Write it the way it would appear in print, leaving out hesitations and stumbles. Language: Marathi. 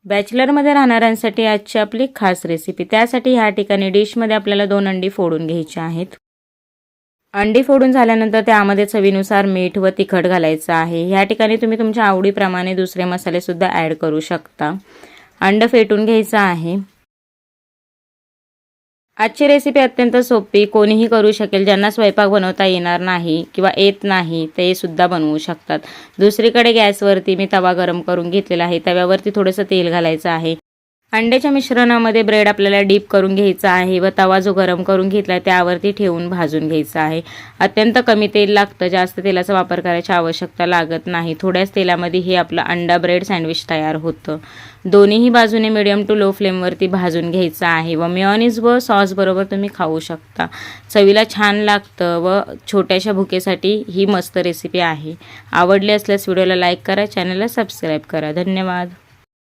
बॅचलरमध्ये राहणाऱ्यांसाठी आजची आपली खास रेसिपी। त्यासाठी ह्या ठिकाणी डिशमध्ये आपल्याला 2 अंडी फोडून घ्यायची आहेत। अंडी फोडून झाल्यानंतर त्यामध्ये चवीनुसार मीठ व तिखट घालायचं आहे। ह्या ठिकाणी तुम्ही तुमच्या आवडीप्रमाणे दुसरे मसाले सुद्धा ॲड करू शकता। अंड फेटून घ्यायचं आहे। आजची रेसिपी अत्यंत सोपी, कोणीही करू शकेल। ज्यांना स्वयंपाक बनवता येणार नाही किंवा येत नाही ते सुद्धा बनवू शकतात। दुसरीकडे गॅसवरती मी तवा गरम करून घेतलेला आहे। तव्यावरती थोडंसं तेल घालायचं आहे। अंड्याच्या मिश्रणामध्ये ब्रेड आपल्याला डीप करून घ्यायचा आहे व तवा जो गरम करून घेतला त्यावरती ठेवून भाजून घ्यायचा आहे। अत्यंत कमी तेल लागतं, जास्त तेलाचा वापर करायची आवश्यकता लागत नाही। थोड्याच तेलामध्ये हे आपलं अंडा ब्रेड सँडविच तयार होतं। दोन्हीही बाजूने मीडियम टू लो फ्लेमवरती भाजून घ्यायचं आहे व मेयोनीज व सॉस बरोबर तुम्ही खाऊ शकता। चवीला छान लागतं व छोट्याशा भुकेसाठी ही मस्त रेसिपी आहे। आवडली असल्यास व्हिडिओला लाईक करा, चॅनलला सबस्क्राईब करा। धन्यवाद।